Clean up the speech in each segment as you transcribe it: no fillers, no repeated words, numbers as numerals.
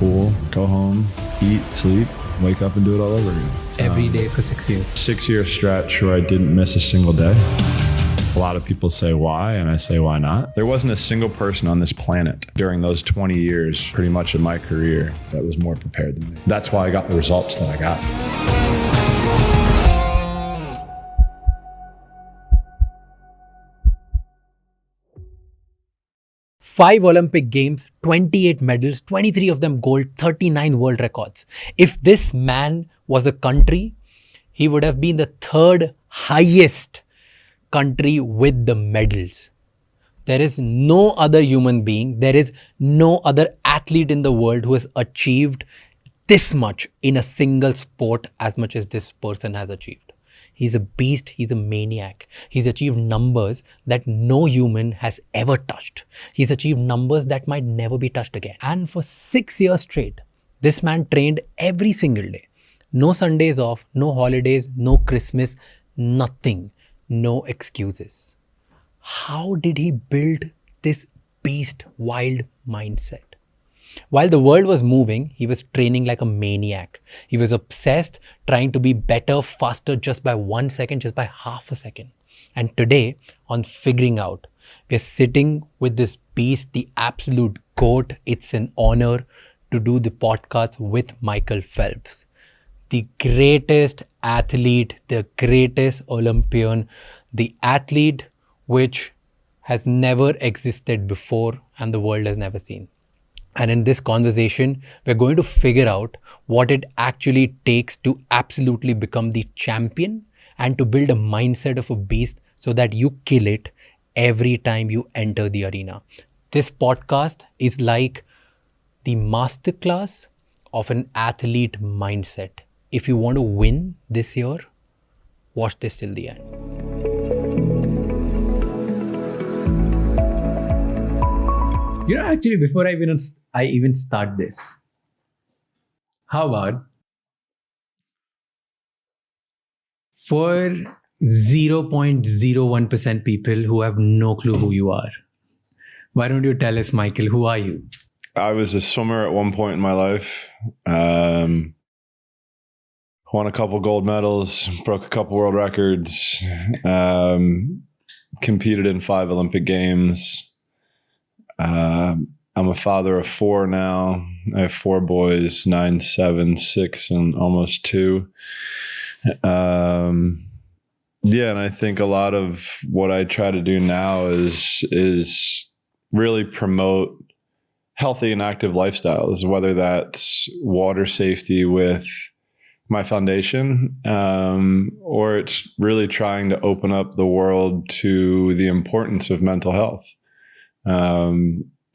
pool, go home, eat, sleep, wake up and do it all over again. Every day for 6 years. 6-year stretch where I didn't miss a single day. A lot of people say why, and I say why not. There wasn't a single person on this planet during those 20 years, pretty much in my career, that was more prepared than me. That's why I got the results that I got. Five Olympic Games, 28 medals, 23 of them gold, 39 world records. If this man was a country, he would have been the third highest country with the medals. There is no other human being, there is no other athlete in the world who has achieved this much in a single sport as much as this person has achieved. He's a beast, he's a maniac. He's achieved numbers that no human has ever touched. He's achieved numbers that might never be touched again. And for 6 years straight, this man trained every single day. No Sundays off, no holidays, no Christmas, nothing, no excuses. How did he build this beast wild mindset? While the world was moving, he was training like a maniac. He was obsessed, trying to be better, faster, just by 1 second, just by half a second. And today, on Figuring Out, we're sitting with this beast, the absolute GOAT. It's an honor to do the podcast with Micheel Phelps, the greatest athlete, the greatest Olympian, the athlete which has never existed before and the world has never seen. And in this conversation, we're going to figure out what it actually takes to absolutely become the champion and to build a mindset of a beast so that you kill it every time you enter the arena. This podcast is like the masterclass of an athlete mindset. If you want to win this year, watch this till the end. You know, actually, before I even start this, how about for 0.01% people who have no clue who you are, why don't you tell us, Micheel, who are you? I was a swimmer at one point in my life. Won a couple gold medals, broke a couple world records, competed in 5 Olympic Games. I'm a father of 4 now. I have 4 boys, 9, 7, 6, and almost 2. And I think a lot of what I try to do now is really promote healthy and active lifestyles, whether that's water safety with my foundation, or it's really trying to open up the world to the importance of mental health.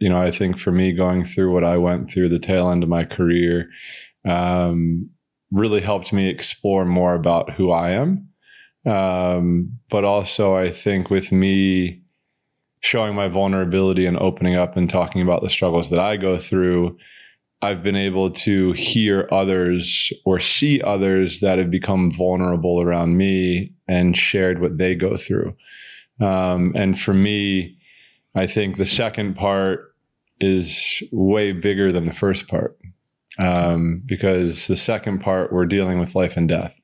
I think for me, going through what I went through, the tail end of my career, really helped me explore more about who I am. But also I think with me showing my vulnerability and opening up and talking about the struggles that I go through, I've been able to hear others or see others that have become vulnerable around me and shared what they go through. And for me, I think the second part is way bigger than the first part, because the second part, we're dealing with life and death.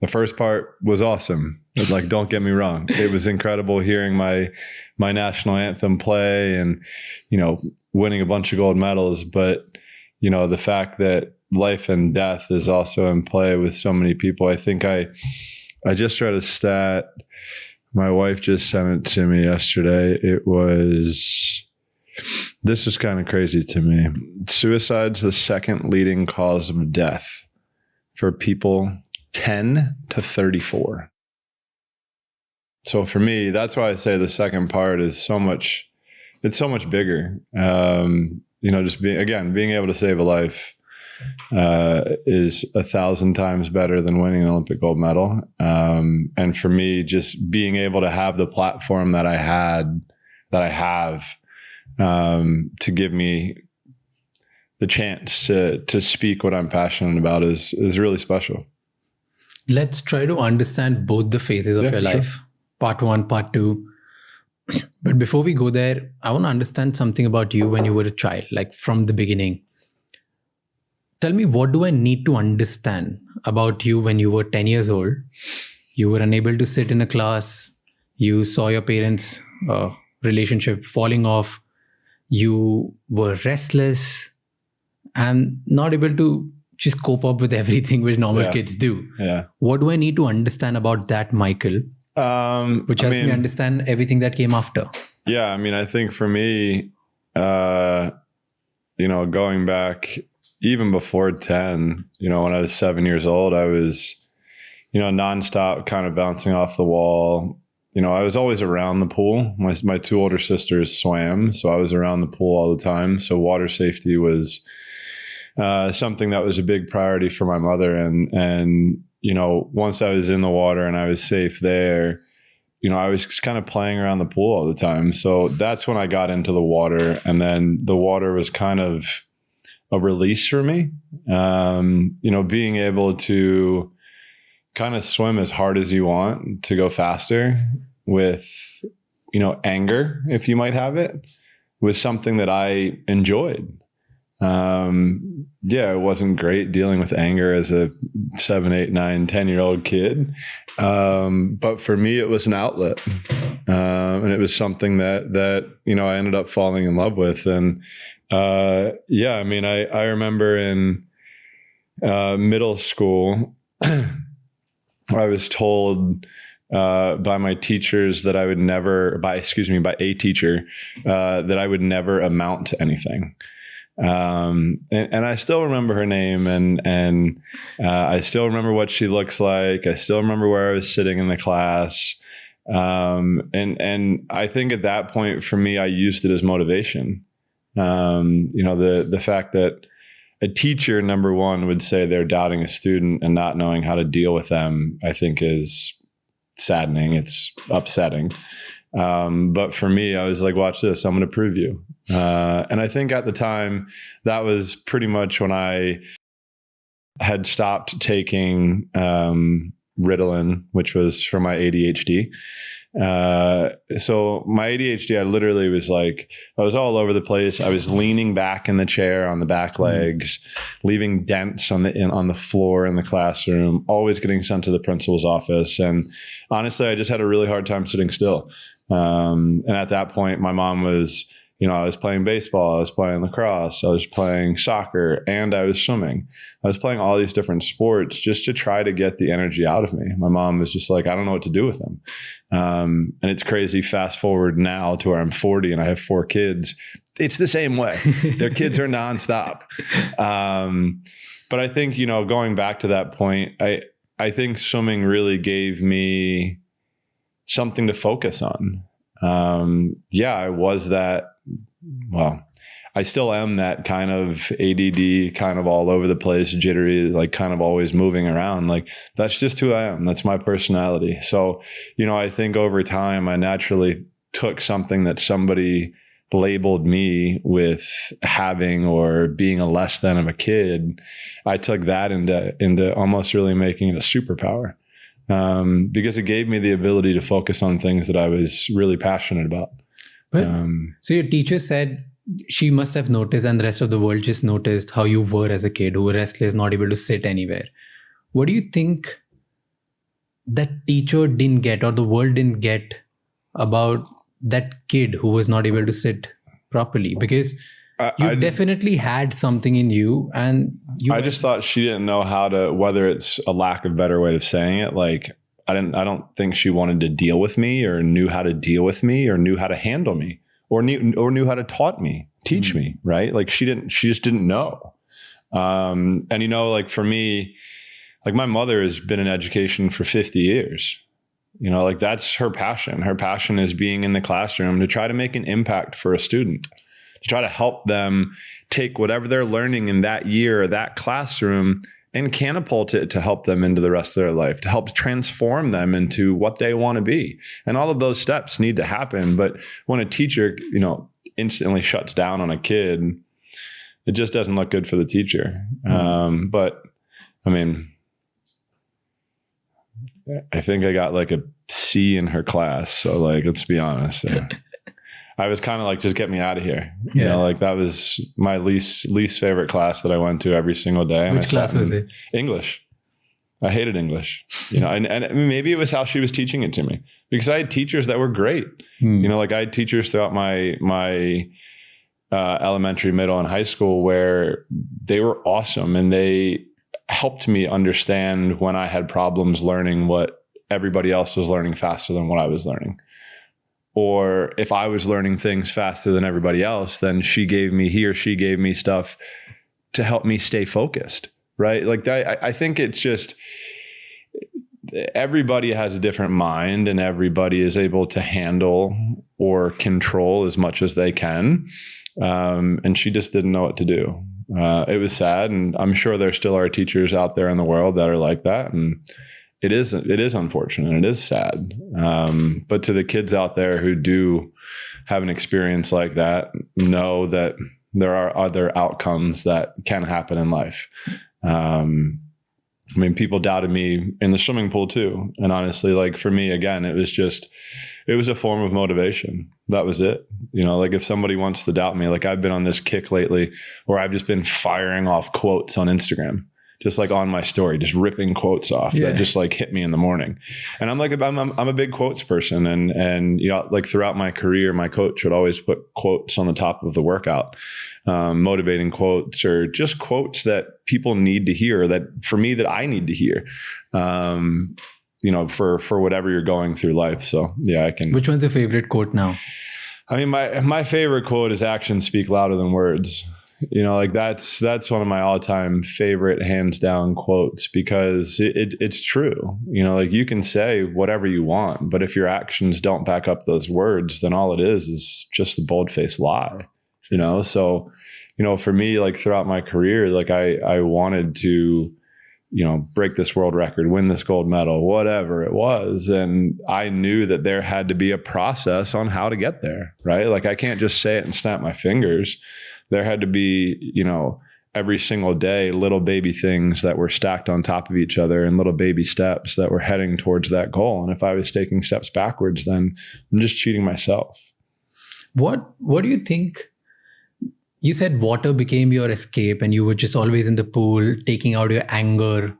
The first part was awesome. Like, don't get me wrong. It was incredible hearing my national anthem play and, winning a bunch of gold medals. But, the fact that life and death is also in play with so many people. I think I just read a stat. My wife just sent it to me yesterday. This is kind of crazy to me. Suicide's the second leading cause of death for people 10 to 34. So for me, that's why I say the second part is so much bigger. Just being able to save a life is 1,000 times better than winning an Olympic gold medal. And for me, just being able to have the platform that I have, to give me the chance to speak what I'm passionate about is really special. Let's try to understand both the phases of your life. Sure. Part 1, part 2. But before we go there, I want to understand something about you when you were a child, like from the beginning. Tell me, what do I need to understand about you when you were 10 years old? You were unable to sit in a class. You saw your parents' relationship falling off. You were restless and not able to just cope up with everything which normal kids do. Yeah. What do I need to understand about that, Michael? Which helps me understand everything that came after. Yeah. I mean, I think for me, going back even before 10, when I was 7 years old, I was, nonstop kind of bouncing off the wall. I was always around the pool. My two older sisters swam, so I was around the pool all the time. So water safety was something that was a big priority for my mother. And once I was in the water and I was safe there, I was just kind of playing around the pool all the time. So that's when I got into the water. And then the water was kind of a release for me. Being able to kind of swim as hard as you want, to go faster with, anger, if you might have it, was something that I enjoyed. It wasn't great dealing with anger as a 7, 8, 9, 10-year-old kid. But for me, it was an outlet. And it was something that, I ended up falling in love with. And, I remember in, middle school, I was told, by my teachers that I would never, by a teacher, that I would never amount to anything. And I still remember her name, and I still remember what she looks like. I still remember where I was sitting in the class. And I think at that point for me, I used it as motivation. The fact that a teacher, number one, would say they're doubting a student and not knowing how to deal with them, I think is saddening. It's upsetting. But for me, I was like, watch this, I'm going to prove you. And I think at the time that was pretty much when I had stopped taking, Ritalin, which was for my ADHD. So my ADHD, I literally was like, I was all over the place. I was leaning back in the chair on the back legs, leaving dents on the floor in the classroom, always getting sent to the principal's office. And honestly, I just had a really hard time sitting still. And at that point, my mom was, I was playing baseball, I was playing lacrosse, I was playing soccer, and I was swimming. I was playing all these different sports just to try to get the energy out of me. My mom was just like, I don't know what to do with them. And it's crazy. Fast forward now to where I'm 40 and I have 4 kids. It's the same way. Their kids are nonstop. But I think, going back to that point, I think swimming really gave me something to focus on. I was that, I still am that kind of ADD, kind of all over the place, jittery, like kind of always moving around. Like that's just who I am. That's my personality. So, I think over time I naturally took something that somebody labeled me with having or being a less than of a kid. I took that into almost really making it a superpower. Because it gave me the ability to focus on things that I was really passionate about. But, so your teacher said she must have noticed, and the rest of the world just noticed how you were as a kid, who were restless, not able to sit anywhere. What do you think that teacher didn't get, or the world didn't get, about that kid who was not able to sit properly? Because you definitely had something in you, and I just thought she didn't know how to, whether it's a lack of better way of saying it. Like I don't think she wanted to deal with me, or knew how to deal with me, or knew how to handle me, or knew how to teach me. Right. Like she just didn't know. And like for me, like my mother has been in education for 50 years. Like that's her passion. Her passion is being in the classroom to try to make an impact for a student, to try to help them take whatever they're learning in that year or that classroom and catapult it to help them into the rest of their life, to help transform them into what they want to be. And all of those steps need to happen. But when a teacher, instantly shuts down on a kid, it just doesn't look good for the teacher. But I mean, I think I got like a C in her class. So like, let's be honest. I was kind of like, just get me out of here. Yeah. You know, like that was my least favorite class that I went to every single day. Which class was it? English. I hated English, you know, and maybe it was how she was teaching it to me, because I had teachers that were great. You know, like I had teachers throughout my elementary, middle, and high school where they were awesome, and they helped me understand when I had problems learning what everybody else was learning faster than what I was learning. Or if I was learning things faster than everybody else, then he or she gave me stuff to help me stay focused. Right? Like I think it's just, everybody has a different mind, and everybody is able to handle or control as much as they can. And she just didn't know what to do. It was sad. And I'm sure there still are teachers out there in the world that are like that. And it is unfortunate. It is sad. But to the kids out there who do have an experience like that, know that there are other outcomes that can happen in life. I mean, people doubted me in the swimming pool too. And honestly, like for me, again, it was a form of motivation. That was it. You know, like if somebody wants to doubt me, like I've been on this kick lately where I've just been firing off quotes on Instagram, just like on my story, just ripping quotes off that just like hit me in the morning. And I'm a big quotes person. And, you know, like throughout my career, my coach would always put quotes on the top of the workout, motivating quotes, or just quotes that people need to hear, that for me, that I need to hear, you know, for whatever you're going through life. So yeah, I can. Which one's your favorite quote now? I mean, my favorite quote is actions speak louder than words. You know, like that's one of my all-time favorite, hands down quotes, because it's true. You know, like you can say whatever you want, but if your actions don't back up those words, then all it is just a bold-faced lie. You know, so, you know, for me, like throughout my career, like I wanted to, you know, break this world record, win this gold medal, whatever it was. And I knew that there had to be a process on how to get there, right? Like I can't just say it and snap my fingers. There had to be, you know, every single day, little baby things that were stacked on top of each other, and little baby steps that were heading towards that goal. And if I was taking steps backwards, then I'm just cheating myself. What do you think? You said water became your escape, and you were just always in the pool, taking out your anger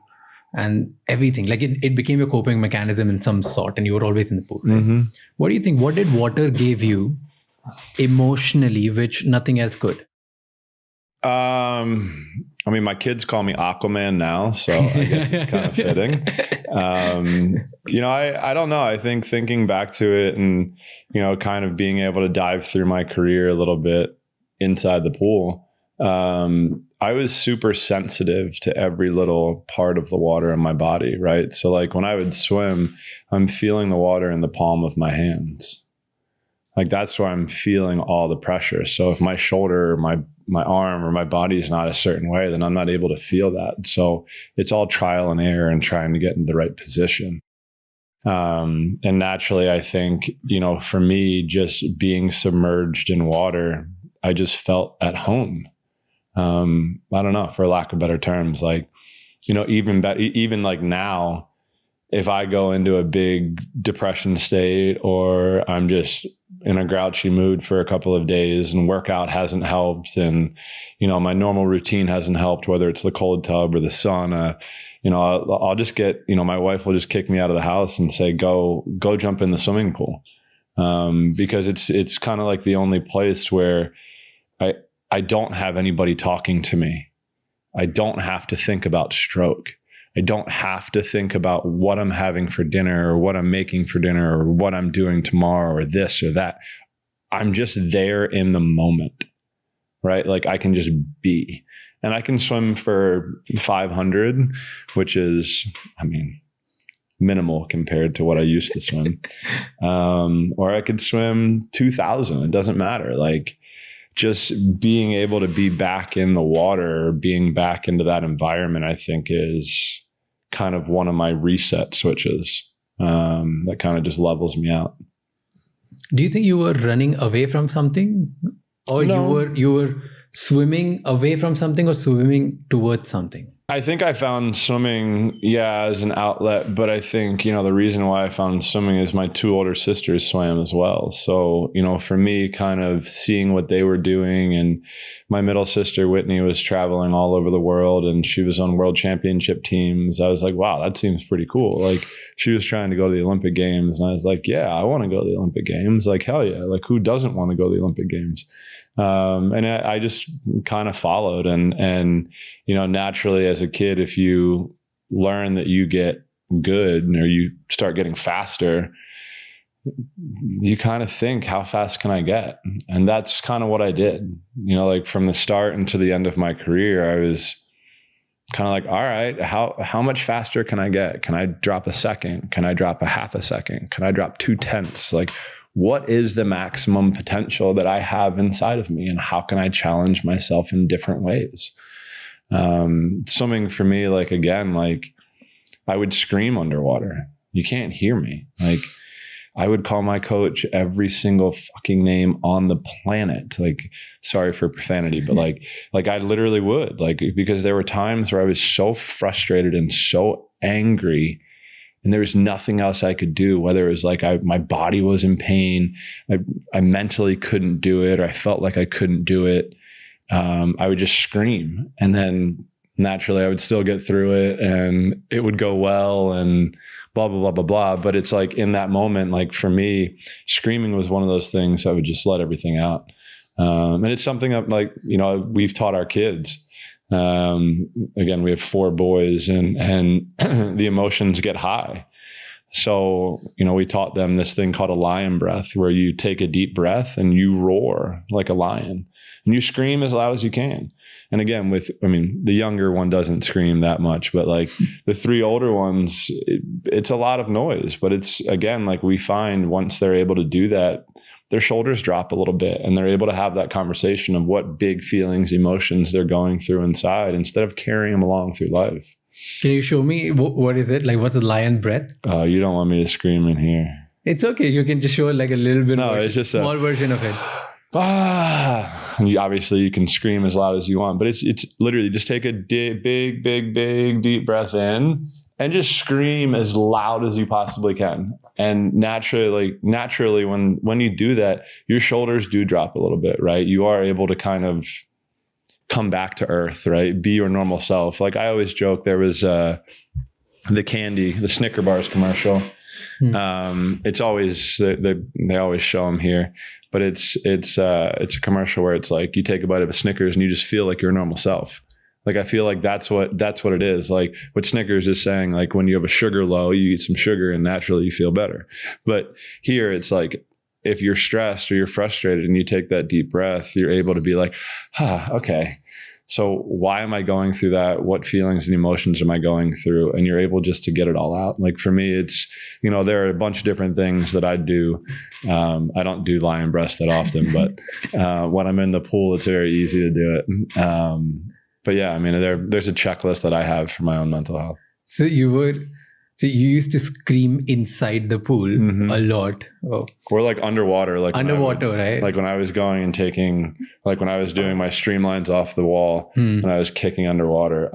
and everything. Like it became your coping mechanism in some sort, and you were always in the pool. Right? Mm-hmm. What do you think? What did water give you emotionally, which nothing else could? I mean, my kids call me Aquaman now, so I guess it's kind of fitting. You know, I don't know. I think thinking back to it and, you know, kind of being able to dive through my career a little bit inside the pool, I was super sensitive to every little part of the water in my body, right? So like when I would swim, I'm feeling the water in the palm of my hands. Like that's where I'm feeling all the pressure. So if my shoulder, or my arm, or my body is not a certain way, then I'm not able to feel that. So it's all trial and error and trying to get in the right position. And naturally, I think, you know, for me, just being submerged in water, I just felt at home. I don't know, for lack of better terms, like, you know, even like now, if I go into a big depression state, or I'm just in a grouchy mood for a couple of days and workout hasn't helped, and, you know, my normal routine hasn't helped, whether it's the cold tub or the sauna, you know, I'll just get, you know, my wife will just kick me out of the house and say, go jump in the swimming pool. Because it's kind of like the only place where I don't have anybody talking to me. I don't have to think about stroke. I don't have to think about what I'm having for dinner, or what I'm making for dinner, or what I'm doing tomorrow, or this or that. I'm just there in the moment, right? Like I can just be, and I can swim for 500, which is, I mean, minimal compared to what I used to swim. Or I could swim 2,000. It doesn't matter. Like just being able to be back in the water, being back into that environment, I think is kind of one of my reset switches that kind of just levels me out. Do you think you were running away from something, or No. you were swimming away from something or swimming towards something? I think I found swimming, as an outlet, but I think, the reason why I found swimming is my 2 older sisters swam as well. So, for me, kind of seeing what they were doing, and my middle sister, Whitney, was traveling all over the world and she was on world championship teams. I was like, wow, that seems pretty cool. Like, she was trying to go to the Olympic Games and I was like, yeah, I want to go to the Olympic Games. Like, hell yeah. Like, who doesn't want to go to the Olympic Games? And I just kind of followed and, naturally as a kid, if you learn that you get good or you start getting faster, you kind of think, how fast can I get? And that's kind of what I did, like from the start into the end of my career, I was kind of like, all right, how much faster can I get? Can I drop a second? Can I drop a half a second? Can I drop 2/10? Like, what is the maximum potential that I have inside of me, and how can I challenge myself in different ways? Swimming for me, like, again, like I would scream underwater. You can't hear me. Like, I would call my coach every single fucking name on the planet. Like, sorry for profanity, but like I literally would, like, because there were times where I was so frustrated and so angry, and there was nothing else I could do, whether it was like my body was in pain, I mentally couldn't do it, or I felt like I couldn't do it. I would just scream, and then naturally I would still get through it and it would go well and blah, blah, blah, blah, blah. But it's like in that moment, like for me, screaming was one of those things I would just let everything out. And it's something that, like, we've taught our kids. Again, we have 4 boys and the emotions get high. So, we taught them this thing called a lion breath, where you take a deep breath and you roar like a lion and you scream as loud as you can. And again, the younger one doesn't scream that much, but like the 3 older ones, it's a lot of noise, but it's, again, like we find once they're able to do that, their shoulders drop a little bit and they're able to have that conversation of what big feelings, emotions they're going through inside, instead of carrying them along through life. Can you show me what is it? Like, what's a lion breath? You don't want me to scream in here. It's okay. You can just show like a little bit. No, it's just a small version of it. Obviously you can scream as loud as you want, but it's literally just take a big, deep breath in and just scream as loud as you possibly can. And naturally, when you do that, your shoulders do drop a little bit, right? You are able to kind of come back to earth, right? Be your normal self. Like I always joke, there was the Snicker bars commercial. It's always, they always show them here, but it's a commercial where it's like you take a bite of a Snickers and you just feel like your normal self. Like, I feel like that's what it is. Like what Snickers is saying, like when you have a sugar low, you eat some sugar and naturally you feel better. But here it's like, if you're stressed or you're frustrated and you take that deep breath, you're able to be like, okay, so why am I going through that? What feelings and emotions am I going through? And you're able just to get it all out. Like for me, it's, there are a bunch of different things that I do. I don't do lion breaths that often, but when I'm in the pool, it's very easy to do it. But yeah, there's a checklist that I have for my own mental health. So you used to scream inside the pool a lot. Oh. Or like underwater. Right? Like when I was going and taking, like when I was doing my streamlines off the wall and I was kicking underwater,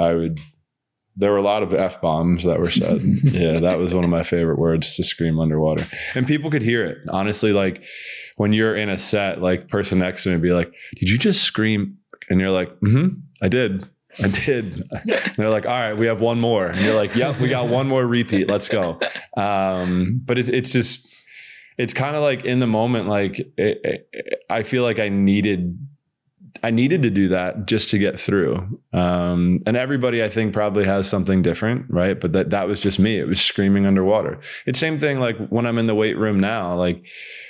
there were a lot of F-bombs that were said. Yeah, that was one of my favorite words, to scream underwater. And people could hear it. Honestly, like when you're in a set, like person next to me would be like, did you just scream? And you're like, I did. And they're like, all right, we have one more. And you're like, yep, we got one more repeat. Let's go. But it's kind of like in the moment, like I feel like I needed to do that just to get through. And everybody I think probably has something different, right? But that was just me. It was screaming underwater. It's same thing like when I'm in the weight room now, like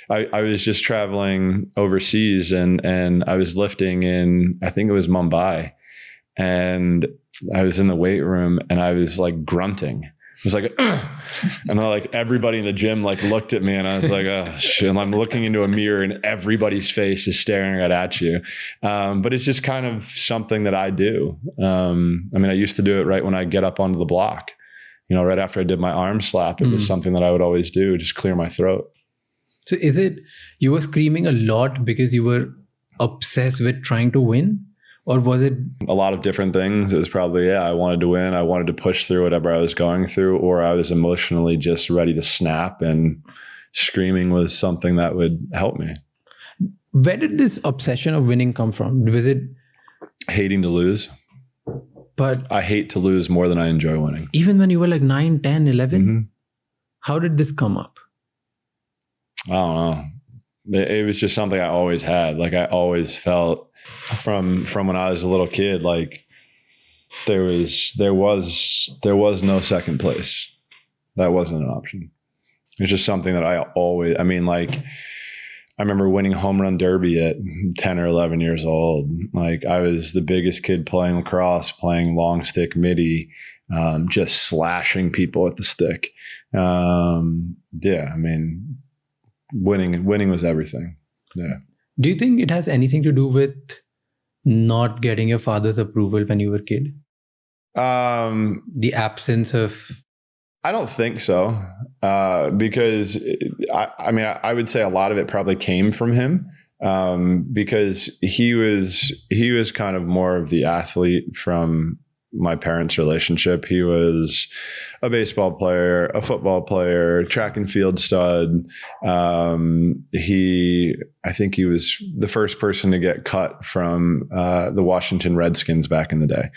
I was just traveling overseas and I was lifting in, I think it was Mumbai. And I was in the weight room and I was like grunting. It was like, and like everybody in the gym like looked at me and I was like, oh shit. And I'm looking into a mirror and everybody's face is staring right at you. But it's just kind of something that I do. I used to do it right when I get up onto the block, right after I did my arm slap, it was something that I would always do, just clear my throat. So is it, you were screaming a lot because you were obsessed with trying to win? Or was it a lot of different things? It was probably, I wanted to win. I wanted to push through whatever I was going through, or I was emotionally just ready to snap, and screaming was something that would help me. where did this obsession of winning come from? Was it Hating to lose. but I hate to lose more than I enjoy winning. even when you were like 9, 10, 11? Mhm. How did this come up? I don't know. It was just something I always had. Like, I always felt from when I was a little kid, like there was no second place. That wasn't an option. It's just something that I mean, like, I remember winning home run derby at 10 or 11 years old. Like, I was the biggest kid playing lacrosse, playing long stick midi, just slashing people with the stick. Yeah, I mean, winning was everything. Yeah. Do you think it has anything to do with not getting your father's approval when you were a kid? The absence of... I don't think so, because I would say a lot of it probably came from him, because he was kind of more of the athlete from my parents' relationship. He was a baseball player, a football player, track and field stud. I think he was the first person to get cut from the Washington Redskins back in the day,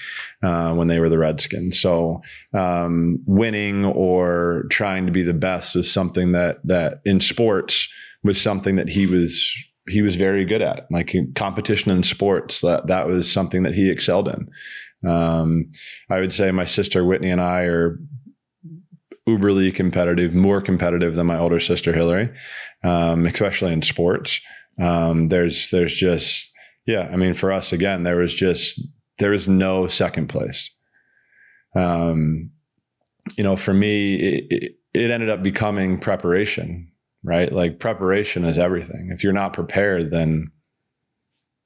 when they were the Redskins. So winning or trying to be the best was something that in sports was something that he was very good at. Like, competition in sports, that was something that he excelled in. I would say my sister Whitney and I are uberly competitive, more competitive than my older sister Hillary, especially in sports. There's just, I mean, for us, again, there was no second place. For me, it ended up becoming preparation, right? Like, preparation is everything. If you're not prepared, then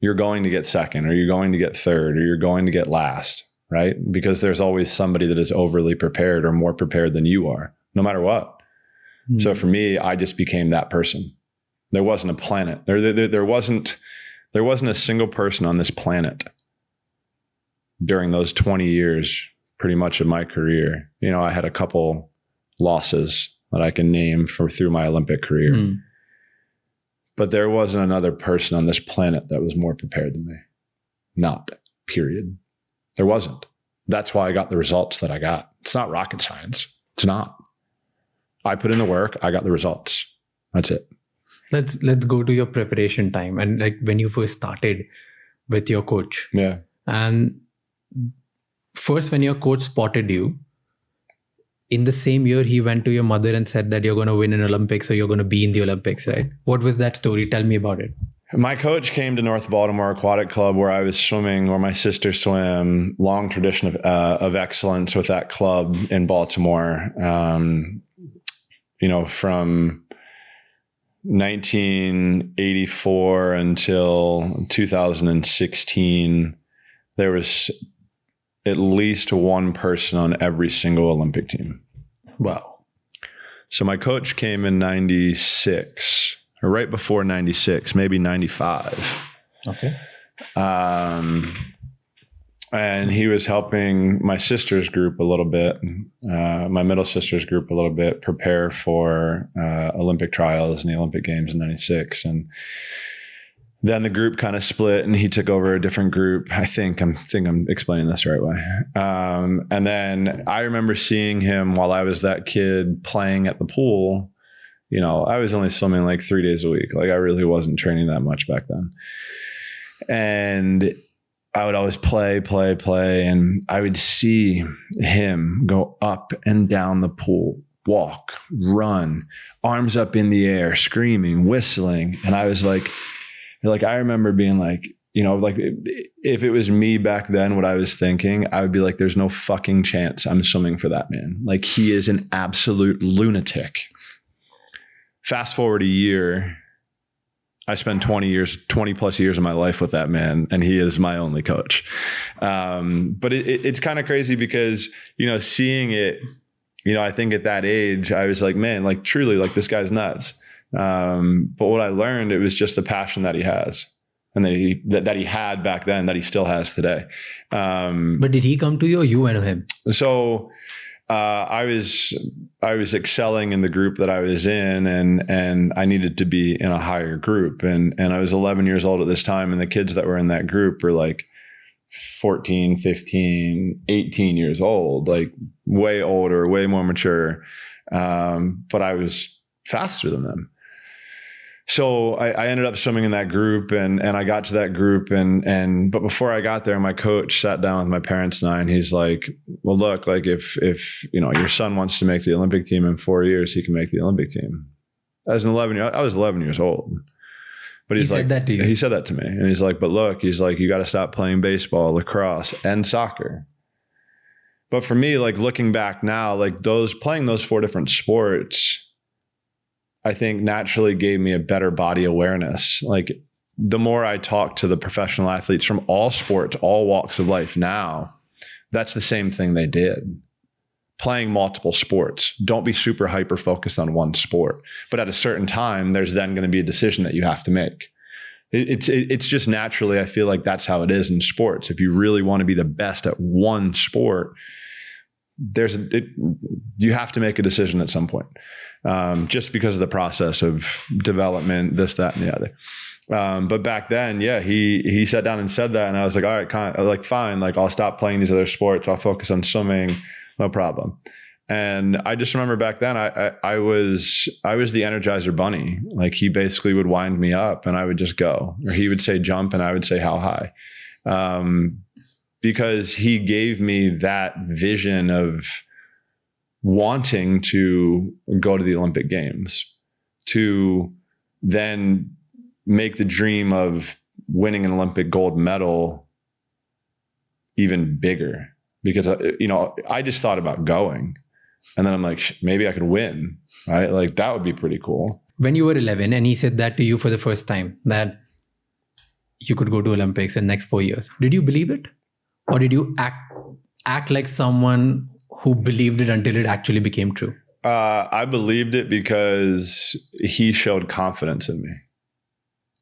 you're going to get second, or you're going to get third, or you're going to get last, right? Because there's always somebody that is overly prepared or more prepared than you are, no matter what. Mm-hmm. So for me, I just became that person. There wasn't a planet. There wasn't a single person on this planet during those 20 years, pretty much of my career. I had a couple losses that I can name through my Olympic career. Mm. But there wasn't another person on this planet that was more prepared than me. Not, period. There wasn't. That's why I got the results that I got. It's not rocket science. It's not. I put in the work. I got the results. That's it. Let's go to your preparation time, and like when you first started with your coach. Yeah. And first, when your coach spotted you, in the same year, he went to your mother and said that you're going to win an Olympics, or you're going to be in the Olympics, right? What was that story? Tell me about it. My coach came to North Baltimore Aquatic Club, where I was swimming, where my sister swam. Long tradition of excellence with that club in Baltimore. From 1984 until 2016, there was at least one person on every single Olympic team. Wow. So my coach came in 96, or right before 96, maybe 95. Okay. And he was helping my sister's group a little bit, my middle sister's group a little bit, prepare for Olympic trials and the Olympic Games in 96. And then the group kind of split, and he took over a different group. I think I'm explaining this the right way. And then I remember seeing him while I was that kid playing at the pool. I was only swimming like 3 days a week. Like, I really wasn't training that much back then. And I would always play. And I would see him go up and down the pool, walk, run, arms up in the air, screaming, whistling. And I was like, I remember being like, like if it was me back then, what I was thinking, I would be like, there's no fucking chance I'm swimming for that man. Like, he is an absolute lunatic. Fast forward a year, I spent 20 plus years of my life with that man, and he is my only coach. But it's kind of crazy because, seeing it, I think at that age, I was like, man, like, truly, like, this guy's nuts. But what I learned, it was just the passion that he has. and that he had back then, that he still has today. But did he come to you or you went to him? So I was excelling in the group that I was in, and I needed to be in a higher group. And I was 11 years old at this time, and the kids that were in that group were like 14, 15, 18 years old, like way older, way more mature. But I was faster than them. So I ended up swimming in that group, and I got to that group, but before I got there, my coach sat down with my parents and I, and he's like, well, look, like if your son wants to make the Olympic team in 4 years, he can make the Olympic team. I was 11 years old. But he said that to you. He said that to me. And he's like, but look, he's like, you got to stop playing baseball, lacrosse, and soccer. But for me, like looking back now, like playing those 4 different sports, I think naturally gave me a better body awareness. Like the more I talk to the professional athletes from all sports, all walks of life now, that's the same thing they did. Playing multiple sports. Don't be super hyper focused on one sport. But at a certain time, there's then going to be a decision that you have to make. It's just naturally, I feel like that's how it is in sports. If you really want to be the best at one sport, you have to make a decision at some point, just because of the process of development, this, that, and the other. But back then, yeah, he sat down and said that, and I was like, all right, fine, like I'll stop playing these other sports. I'll focus on swimming, no problem. And I just remember back then, I was the Energizer Bunny. Like he basically would wind me up, and I would just go, or he would say jump, and I would say how high. Because he gave me that vision of wanting to go to the Olympic Games, to then make the dream of winning an Olympic gold medal even bigger. Because, I just thought about going, and then I'm like, maybe I could win, right? Like that would be pretty cool. When you were 11 and he said that to you for the first time, that you could go to Olympics in the next 4 years, did you believe it? Or did you act like someone who believed it until it actually became true? I believed it because he showed confidence in me.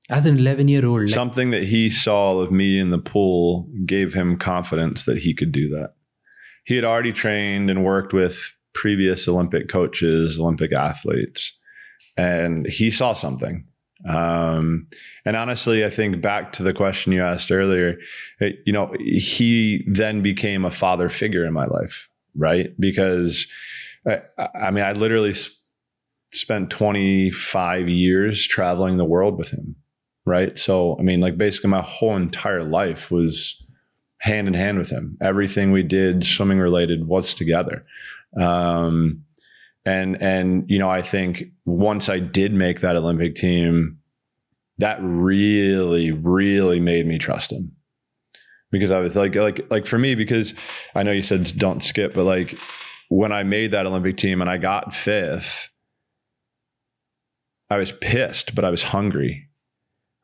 As an 11-year-old. Something that he saw of me in the pool gave him confidence that he could do that. He had already trained and worked with previous Olympic coaches, Olympic athletes, and he saw something. And honestly, I think back to the question you asked earlier, he then became a father figure in my life, right? Because I literally spent 25 years traveling the world with him, right? So, basically my whole entire life was hand in hand with him. Everything we did swimming related was together. I think once I did make that Olympic team, that really, really made me trust him, because I was like for me, because I know you said don't skip, but like when I made that Olympic team and I got 5th, I was pissed, but I was hungry,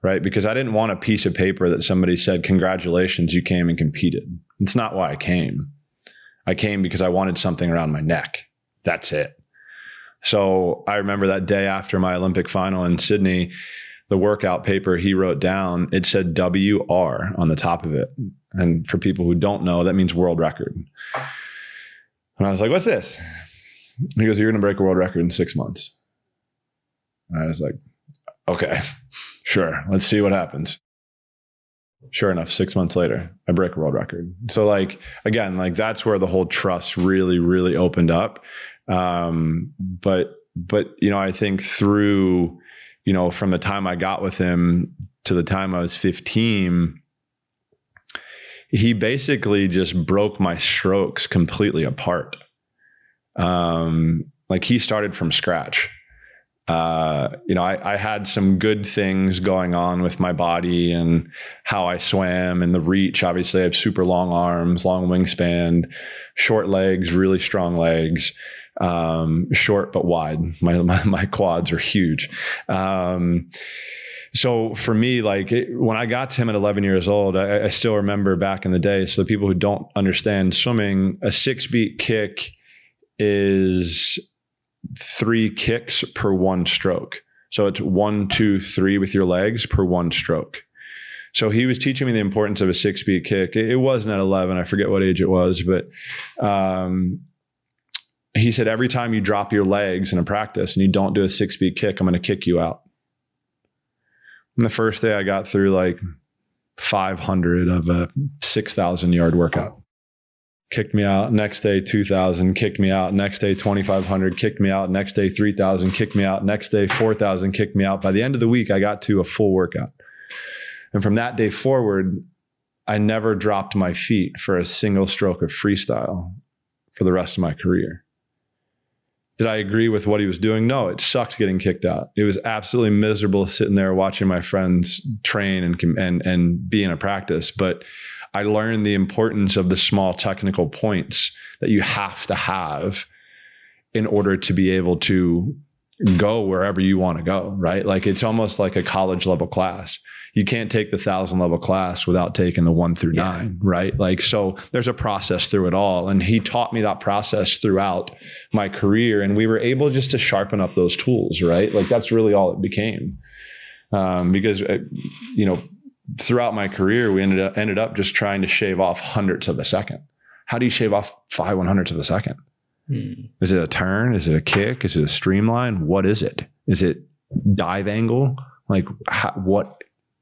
right? Because I didn't want a piece of paper that somebody said, congratulations, you came and competed. It's not why I came. I came because I wanted something around my neck. That's it. So I remember that day after my Olympic final in Sydney, the workout paper he wrote down, it said WR on the top of it. And for people who don't know, that means world record. And I was like, what's this? He goes, you're going to break a world record in 6 months. And I was like, okay, sure. Let's see what happens. Sure enough, 6 months later, I break a world record. So again, that's where the whole trust really, really opened up. But I think through, from the time I got with him to the time I was 15, he basically just broke my strokes completely apart. He started from scratch. I had some good things going on with my body and how I swam and the reach. Obviously, I have super long arms, long wingspan, short legs, really strong legs, short but wide. My quads are huge. So for me, when I got to him at 11 years old, I still remember back in the day. So the people who don't understand swimming, a 6-beat kick is 3 kicks per 1 stroke. So it's 1, 2, 3 with your legs per 1 stroke. So he was teaching me the importance of a 6-beat kick. It wasn't at 11. I forget what age it was, but he said, every time you drop your legs in a practice and you don't do a 6-beat kick, I'm going to kick you out. And the first day I got through like 500 of a 6,000 yard workout. Kicked me out. Next day, 2,000, kicked me out. Next day, 2,500, kicked me out. Next day, 3,000, kicked me out. Next day, 4,000, kicked me out. By the end of the week, I got to a full workout. And from that day forward, I never dropped my feet for a single stroke of freestyle for the rest of my career. Did I agree with what he was doing? No, it sucked getting kicked out. It was absolutely miserable sitting there watching my friends train and be in a practice. But I learned the importance of the small technical points that you have to have in order to be able to go wherever you want to go, right? Like it's almost like a college level class. You can't take the 1,000 level class without taking the 1 through 9, right? Like, so there's a process through it all. And he taught me that process throughout my career. And we were able just to sharpen up those tools, right? Like that's really all it became. Because, throughout my career, we ended up just trying to shave off hundredths of a second. How do you shave off 5 100ths of a second? Is it a turn? Is it a kick? Is it a streamline? What is it? Is it dive angle? Like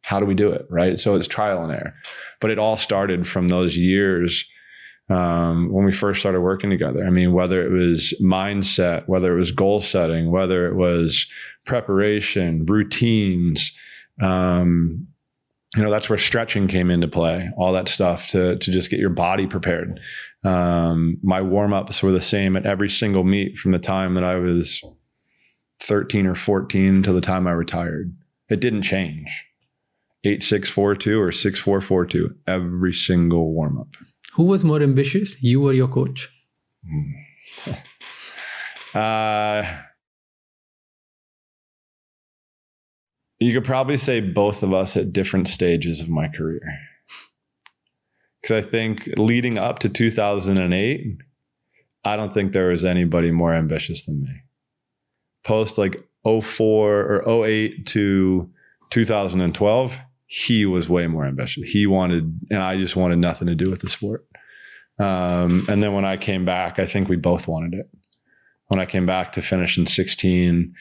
how do we do it? Right. So it's trial and error, but it all started from those years when we first started working together. I mean, whether it was mindset, whether it was goal setting, whether it was preparation, routines, that's where stretching came into play, all that stuff to just get your body prepared. My warm-ups were the same at every single meet from the time that I was 13 or 14 to the time I retired. It didn't change. 8-6-4-2 or 6-4-4-2, every single warm-up. Who was more ambitious, you or your coach? You could probably say both of us at different stages of my career. Because I think leading up to 2008, I don't think there was anybody more ambitious than me. Post like 04 or 08 to 2012, he was way more ambitious. He wanted, and I just wanted nothing to do with the sport. And then when I came back, I think we both wanted it. When I came back to finish in 16,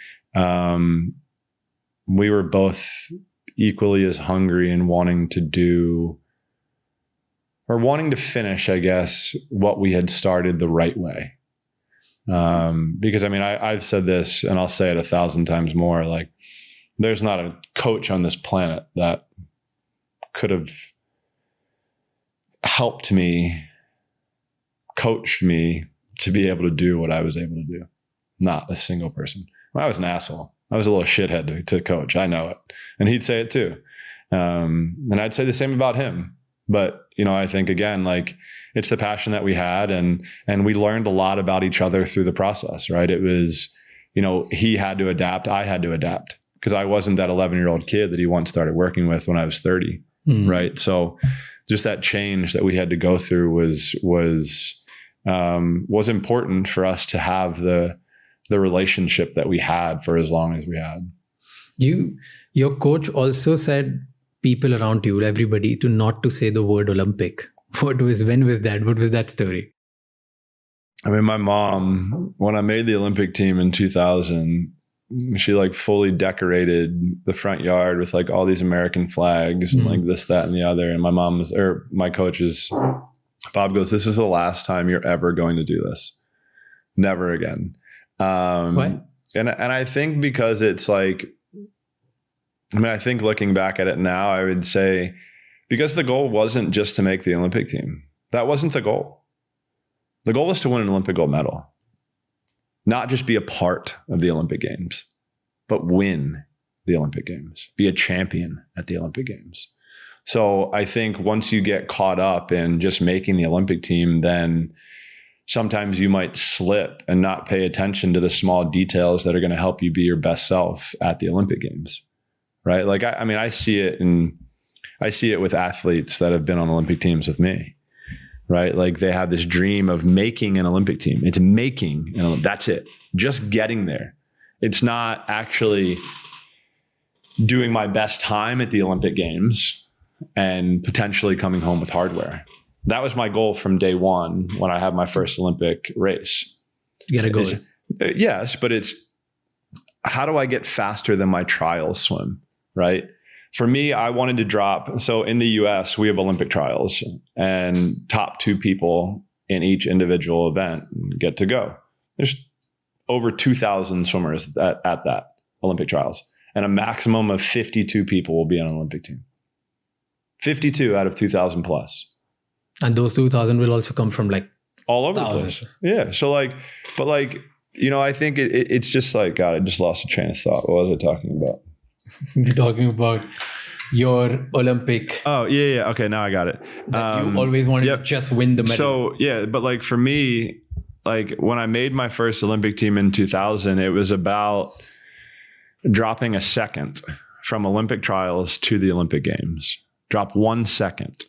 we were both equally as hungry and wanting to finish, I guess, what we had started the right way. Because I mean, I've said this and I'll say it 1,000 times more, like there's not a coach on this planet that could have helped me, coached me to be able to do what I was able to do. Not a single person. I was an asshole. I was a little shithead to coach. I know it. And he'd say it too. And I'd say the same about him. But, I think again, like it's the passion that we had and we learned a lot about each other through the process, right? It was, he had to adapt. I had to adapt because I wasn't that 11-year-old kid that he once started working with when I was 30. Right. So just that change that we had to go through was important for us to have the relationship that we had for as long as we had. Your coach also said people around you, everybody, not to say the word Olympic. When was that? What was that story? I mean, my mom, when I made the Olympic team in 2000, she like fully decorated the front yard with like all these American flags and like this, that, and the other. And my coach's Bob goes, "This is the last time you're ever going to do this. Never again." What? And I think because it's like, I think looking back at it now, I would say because the goal wasn't just to make the Olympic team. That wasn't the goal. The goal was to win an Olympic gold medal, not just be a part of the Olympic Games, but win the Olympic Games, be a champion at the Olympic Games. So I think once you get caught up in just making the Olympic team, then sometimes you might slip and not pay attention to the small details that are going to help you be your best self at the Olympic Games, right? Like, I see it with athletes that have been on Olympic teams with me, right? Like they have this dream of making an Olympic team. It's making, that's it. Just getting there. It's not actually doing my best time at the Olympic Games. and potentially coming home with hardware. That was my goal from day one when I had my first Olympic race. You got to go. Yes, but it's how do I get faster than my trials swim, right? For me, I wanted to drop. So in the US, we have Olympic trials, and top 2 people in each individual event get to go. There's over 2,000 swimmers at that Olympic trials, and a maximum of 52 people will be on an Olympic team. 52 out of 2,000 plus. And those 2,000 will also come from like all over thousands. the place. Yeah. So like, but like, you know, I think it's just like, God, I just lost a train of thought. What was I talking about? You're talking about your Olympic. Oh, yeah. Okay. Now I got it. You always wanted to just win the medal. So yeah, but like for me, like when I made my first Olympic team in 2000, it was about dropping a second from Olympic trials to the Olympic Games. Drop 1 second.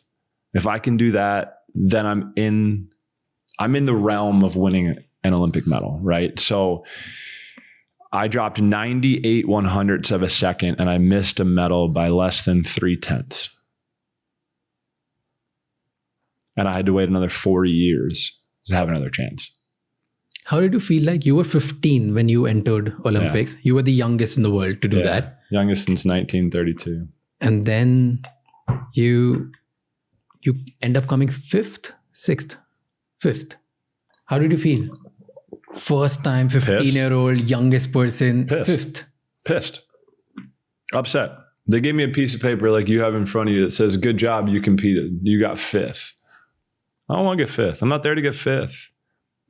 If I can do that, then I'm in the realm of winning an Olympic medal, right? So I dropped 98 100ths of a second, and I missed a medal by less than 3/10. And I had to wait another 4 years to have another chance. How did you feel like you were 15 when you entered Olympics? Yeah. You were the youngest in the world to do that. Youngest since 1932. And then you end up coming 5th, 6th, 5th. How did you feel? First time, 15-year-old, youngest person, 5th. Pissed. Upset. They gave me a piece of paper like you have in front of you that says, good job, you competed. You got 5th. I don't want to get 5th. I'm not there to get 5th.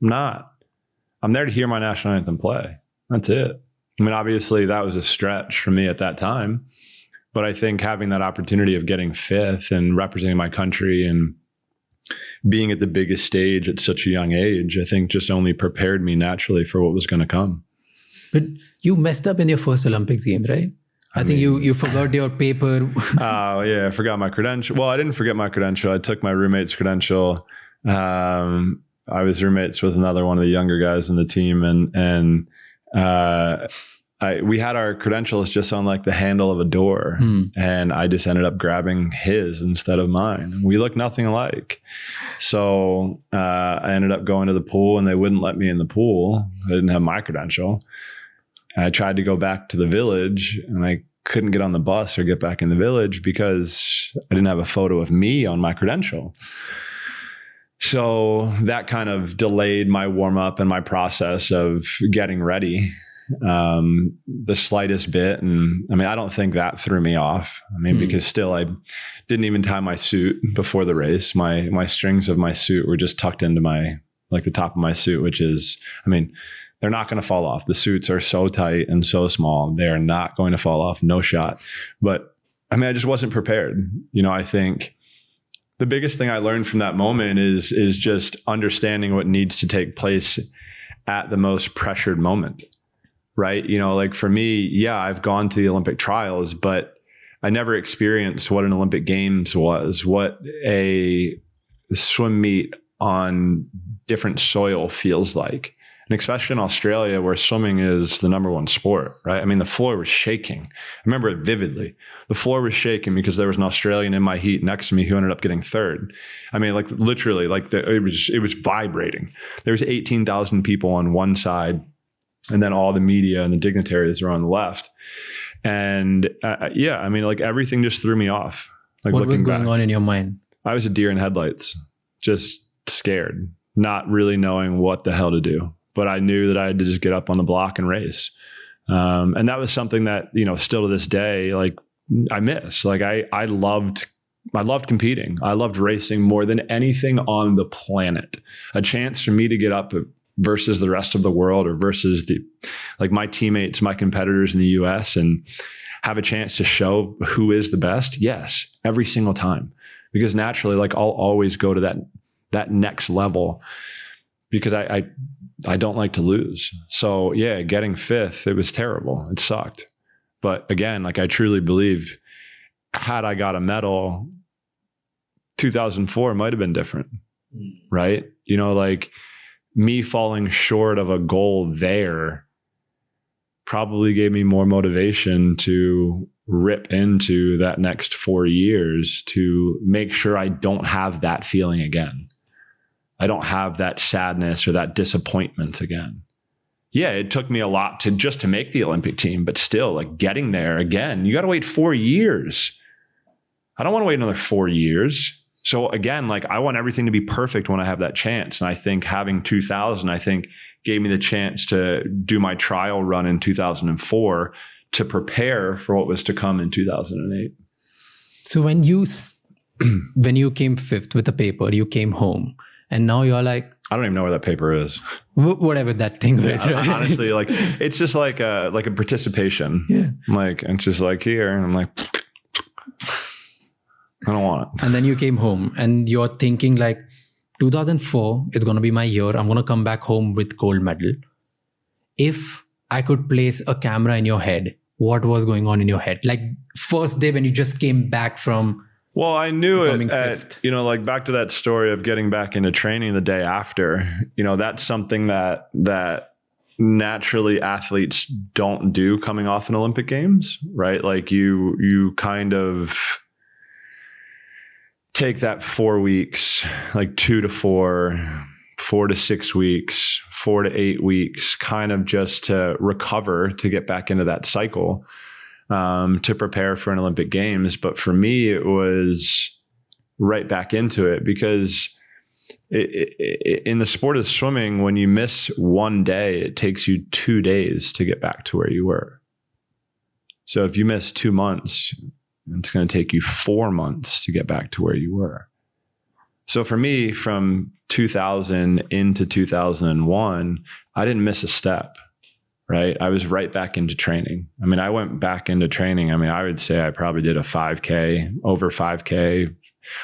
I'm not. I'm there to hear my national anthem play. That's it. I mean, obviously that was a stretch for me at that time, but I think having that opportunity of getting 5th and representing my country and being at the biggest stage at such a young age, I think just only prepared me naturally for what was going to come. But you messed up in your first Olympics game, right? I think you forgot your paper. Oh, yeah. I forgot my credential. Well, I didn't forget my credential. I took my roommate's credential. I was roommates with another one of the younger guys in the team, and we had our credentials just on like the handle of a door, and I just ended up grabbing his instead of mine. We look nothing alike. So I ended up going to the pool, and they wouldn't let me in the pool. I didn't have my credential. I tried to go back to the village, and I couldn't get on the bus or get back in the village because I didn't have a photo of me on my credential. So that kind of delayed my warm up and my process of getting ready the slightest bit. And I mean, I don't think that threw me off. I mean, because still I didn't even tie my suit before the race. My strings of my suit were just tucked into like the top of my suit, which is, I mean, they're not going to fall off. The suits are so tight and so small. They are not going to fall off. No shot. But I mean, I just wasn't prepared. You know, I think the biggest thing I learned from that moment is just understanding what needs to take place at the most pressured moment, right? You know, like for me, yeah, I've gone to the Olympic trials, but I never experienced what an Olympic Games was, what a swim meet on different soil feels like. And especially in Australia, where swimming is the #1 sport, right? I mean, the floor was shaking. I remember it vividly. The floor was shaking because there was an Australian in my heat next to me who ended up getting 3rd. I mean, like literally, like it was vibrating. There was 18,000 people on one side, and then all the media and the dignitaries were on the left. And yeah, I mean, like everything just threw me off. Like what was going on in your mind? I was a deer in headlights, just scared, not really knowing what the hell to do. But I knew that I had to just get up on the block and race. And that was something that, you know, still to this day, like I miss. Like I loved competing. I loved racing more than anything on the planet. A chance for me to get up versus the rest of the world, or versus like my teammates, my competitors in the US, and have a chance to show who is the best. Yes, every single time. Because naturally, like I'll always go to that next level, because I don't like to lose. So yeah, getting 5th, it was terrible. It sucked. But again, like I truly believe, had I got a medal, 2004 might have been different, right? You know, like me falling short of a goal there probably gave me more motivation to rip into that next 4 years to make sure I don't have that feeling again. I don't have that sadness or that disappointment again. Yeah, it took me a lot to make the Olympic team, but still, like, getting there again, you got to wait 4 years. I don't want to wait another 4 years. So again, like, I want everything to be perfect when I have that chance. And I think having 2000, gave me the chance to do my trial run in 2004 to prepare for what was to come in 2008. So when you came fifth with the paper, you came home, and now you're like, I don't even know where that paper is. Whatever that thing is. Right? Honestly, like, it's just like a participation. Yeah. Like, it's just like here, and I'm like, I don't want it. And then you came home, and you're thinking like, 2004 is going to be my year. I'm going to come back home with gold medal. If I could place a camera in your head, what was going on in your head? Like, first day when you just came back from... Well, I knew it fifth. like, back to that story of getting back into training the day after, that's something that naturally athletes don't do coming off an Olympic Games, right? Like, you kind of take that 4 weeks, like 2 to 4, 4 to 6 weeks, 4 to 8 weeks, kind of just to recover, to get back into that cycle, to prepare for an Olympic Games. But for me, it was right back into it, because in the sport of swimming, when you miss one day, it takes you 2 days to get back to where you were. So if you miss 2 months, it's going to take you 4 months to get back to where you were. So for me, from 2000 into 2001, I didn't miss a step, right? I was right back into training. I mean, I went back into training. I mean, I would say I probably did a 5K, over 5K.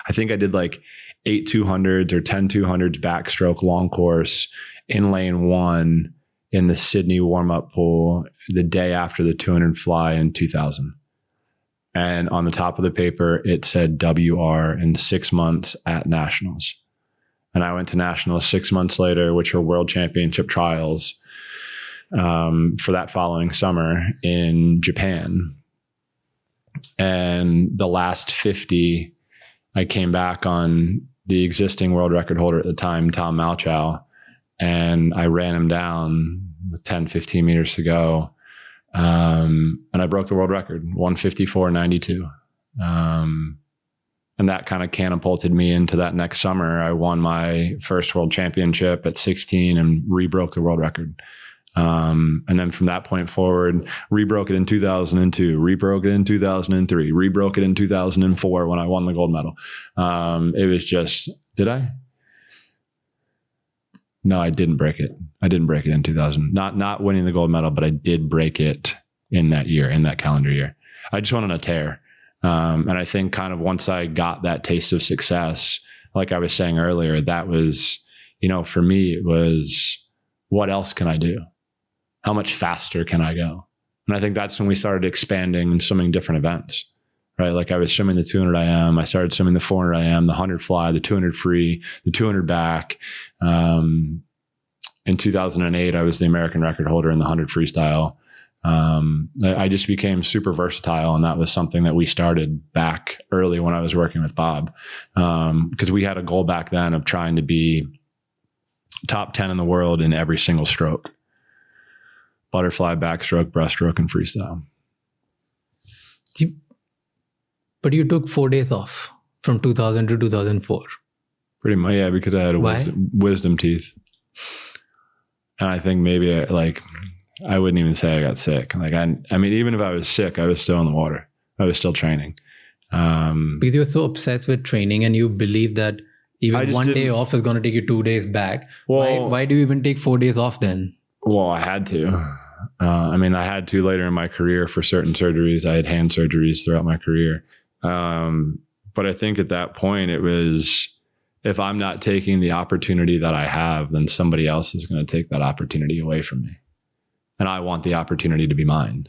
I think I did like 8 200s or 10 200s backstroke long course in lane 1 in the Sydney warm-up pool the day after the 200 fly in 2000. And on the top of the paper, it said WR in 6 months at nationals. And I went to nationals 6 months later, which were world championship trials, for that following summer in Japan. And the last 50, I came back on the existing world record holder at the time, Tom Malchow, and I ran him down with 10, 15 meters to go. And I broke the world record, 154.92. And that kind of catapulted me into that next summer. I won my first world championship at 16 and rebroke the world record. And then from that point forward, rebroke it in 2002, rebroke it in 2003, rebroke it in 2004 when I won the gold medal. It was just, did I? No, I didn't break it. I didn't break it in 2000. Not winning the gold medal, but I did break it in that year, in that calendar year. I just went on a tear. And I think kind of once I got that taste of success, like I was saying earlier, that was, for me, it was, what else can I do? How much faster can I go? And I think that's when we started expanding and swimming different events, right? Like I was swimming the 200 IM, I started swimming the 400 IM, the 100 fly, the 200 free, the 200 back. In 2008, I was the American record holder in the 100 freestyle. I just became super versatile, and that was something that we started back early when I was working with Bob, because we had a goal back then of trying to be top 10 in the world in every single stroke: butterfly, backstroke, breaststroke, and freestyle. But you took 4 days off from 2000 to 2004. Pretty much, yeah, because I had wisdom teeth. And I think maybe I wouldn't even say I got sick. Like I mean, even if I was sick, I was still in the water. I was still training. Because you're so obsessed with training and you believe that even 1 day off is going to take you 2 days back. Well, why do you even take 4 days off then? Well, I had to. I had to later in my career for certain surgeries. I had hand surgeries throughout my career. But I think at that point it was, if I'm not taking the opportunity that I have, then somebody else is going to take that opportunity away from me. And I want the opportunity to be mine.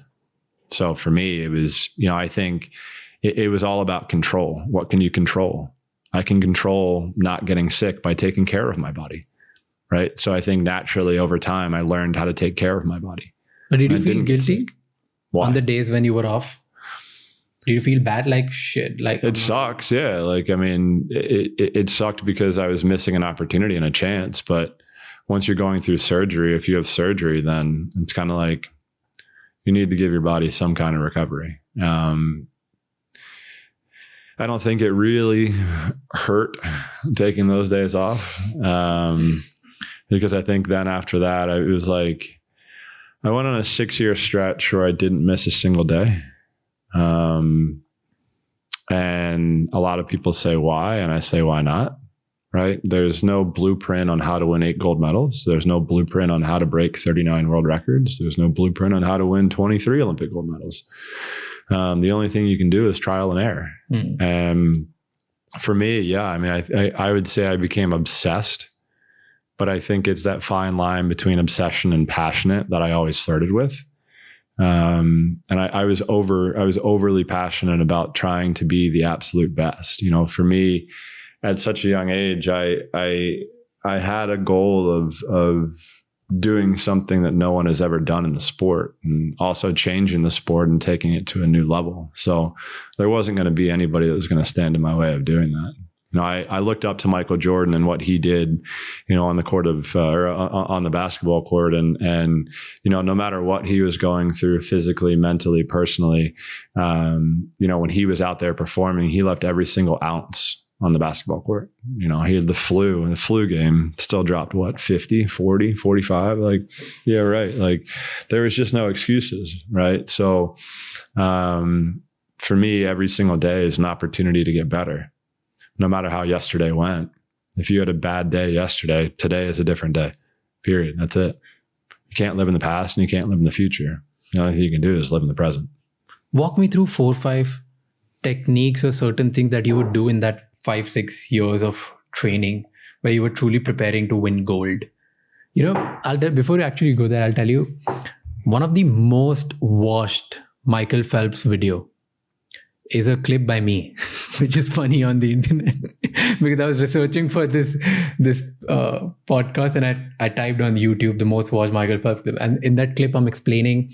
So for me, it was, I think it was all about control. What can you control? I can control not getting sick by taking care of my body. Right. So I think naturally over time, I learned how to take care of my body. But did you feel guilty on the days when you were off? Do you feel bad? Like shit, like it sucks. Yeah. Like, I mean, it sucked because I was missing an opportunity and a chance. But once you're going through surgery, if you have surgery, then it's kind of like you need to give your body some kind of recovery. I don't think it really hurt taking those days off. Because I think then after that, it was like, I went on a 6-year stretch where I didn't miss a single day. And a lot of people say why, and I say, why not? Right? There's no blueprint on how to win 8 gold medals. There's no blueprint on how to break 39 world records. There's no blueprint on how to win 23 Olympic gold medals. The only thing you can do is trial and error. And for me, yeah, I mean, I would say I became obsessed, but I think it's that fine line between obsession and passionate that I always flirted with. And I was overly passionate about trying to be the absolute best. You know, for me, at such a young age, I had a goal of doing something that no one has ever done in the sport, and also changing the sport and taking it to a new level. So there wasn't going to be anybody that was going to stand in my way of doing that. You know, I looked up to Michael Jordan and what he did, you know, on the court of, or on the basketball court. And, you know, no matter what he was going through physically, mentally, personally, you know, when he was out there performing, he left every single ounce on the basketball court. You know, he had the flu, and the flu game still dropped what, 50, 40, 45? Like, yeah, right. Like, there was just no excuses. Right. So, for me, every single day is an opportunity to get better. No matter how yesterday went. If you had a bad day yesterday, today is a different day, period. That's it. You can't live in the past and you can't live in the future. The only thing you can do is live in the present. Walk me through 4 or 5 techniques or certain things that you would do in that 5-6 years of training where you were truly preparing to win gold. You know, before you actually go there, I'll tell you one of the most watched Micheel Phelps video is a clip by me, which is funny on the internet because I was researching for this podcast, and I typed on YouTube the most watched Micheel Phelps clip. And in that clip, I'm explaining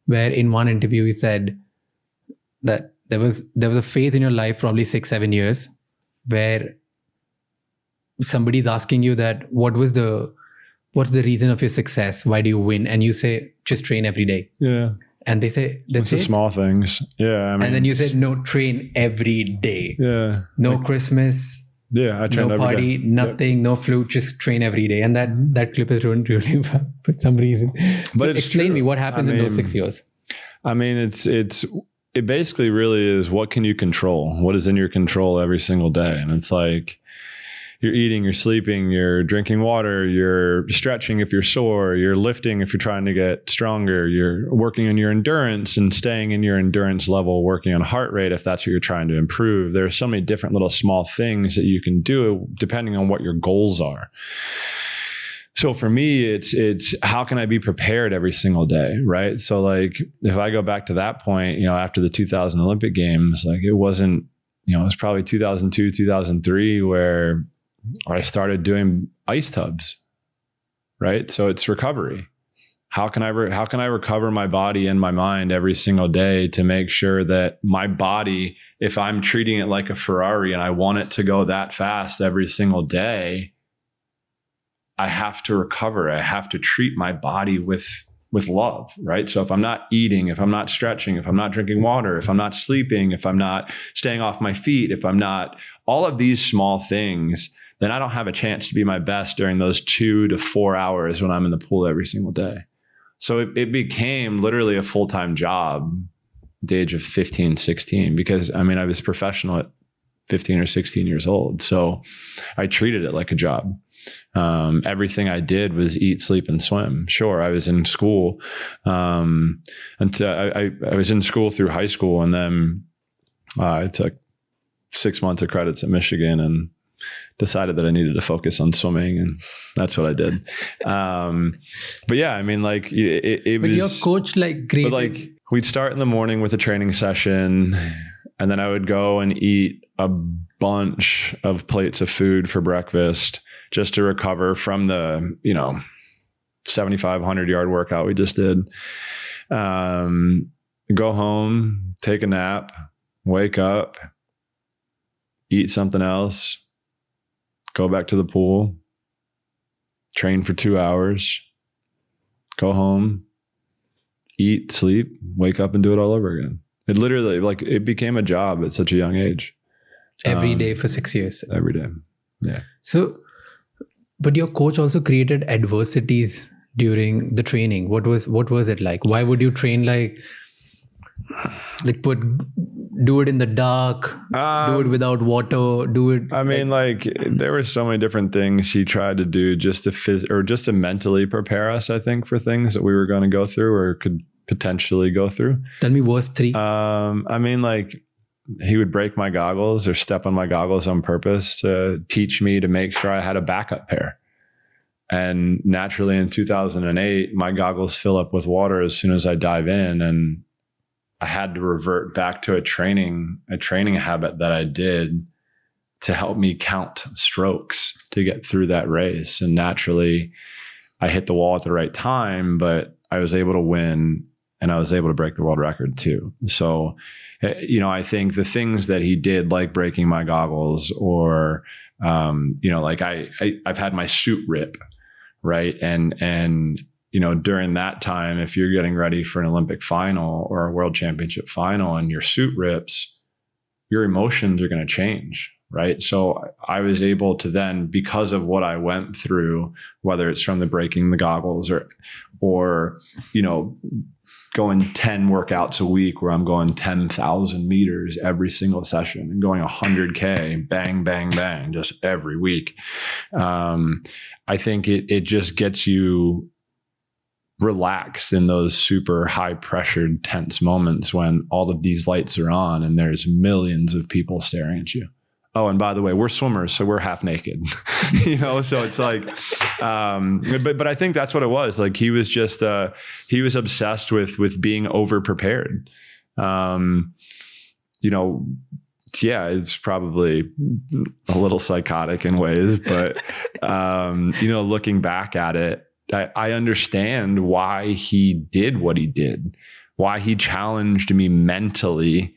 where in one interview he said that there was a phase in your life, probably 6-7 years, where somebody's asking you that what's the reason of your success? Why do you win? And you say, just train every day. Yeah. And they say, that's the small things. Yeah. I mean, and then you said, no, train every day. Yeah. No Christmas. Yeah. I train no every party, day. nothing, Yep. no flu, just train every day. And that clip is ruined really well for some reason. But so it's explain true. me what happens in those 6 years. I mean, it basically really is, what can you control? What is in your control every single day? And it's like, you're eating, you're sleeping, you're drinking water, you're stretching if you're sore, you're lifting if you're trying to get stronger, you're working on your endurance and staying in your endurance level, working on heart rate if that's what you're trying to improve. There are so many different little small things that you can do depending on what your goals are. So for me, it's how can I be prepared every single day, right? So like, if I go back to that point, you know, after the 2000 Olympic Games, like it wasn't, you know, it was probably 2002, 2003 where I started doing ice tubs, right? So it's recovery. How can I recover my body and my mind every single day to make sure that my body, if I'm treating it like a Ferrari and I want it to go that fast every single day, I have to recover. I have to treat my body with love, right? So if I'm not eating, if I'm not stretching, if I'm not drinking water, if I'm not sleeping, if I'm not staying off my feet, if I'm not all of these small things, then I don't have a chance to be my best during those 2 to 4 hours when I'm in the pool every single day. So it became literally a full-time job at the age of 15, 16, because I mean, I was professional at 15 or 16 years old. So I treated it like a job. Everything I did was eat, sleep, and swim. Sure, I was in school. And I was in school through high school, and then I took 6 months of credits at Michigan and decided that I needed to focus on swimming, and that's what I did. But yeah, I mean, like it but was. your coach, like, great. But like, we'd start in the morning with a training session, and then I would go and eat a bunch of plates of food for breakfast just to recover from the, 7,500 yard workout we just did. Go home, take a nap, wake up, eat something else, go back to the pool, train for 2 hours, go home, eat, sleep, wake up and do it all over again. It literally, like, it became a job at such a young age. Every day for 6 years. Every day. Yeah. So, but your coach also created adversities during the training. What was it like? Why would you train do it in the dark, do it without water, do it? I mean, there were so many different things he tried to do just to mentally prepare us, I think, for things that we were going to go through or could potentially go through. Tell me verse 3. I mean, he would break my goggles or step on my goggles on purpose to teach me to make sure I had a backup pair. And naturally in 2008, my goggles fill up with water as soon as I dive in. And I had to revert back to a training habit that I did to help me count strokes to get through that race. And naturally I hit the wall at the right time, but I was able to win and I was able to break the world record too. So, I think the things that he did, like breaking my goggles or, I've had my suit rip, right? And, during that time, if you're getting ready for an Olympic final or a world championship final and your suit rips, your emotions are going to change, right? So I was able to then, because of what I went through, whether it's from the breaking the goggles or going 10 workouts a week where I'm going 10,000 meters every single session and going 100K, bang, bang, bang, just every week. I think it just gets you relaxed in those super high pressured, tense moments when all of these lights are on and there's millions of people staring at you. Oh, and by the way, we're swimmers, so we're half naked, so it's like, but I think that's what it was. Like he was just, he was obsessed with being over prepared. It's probably a little psychotic in ways, but, looking back at it, I understand why he did what he did, why he challenged me mentally,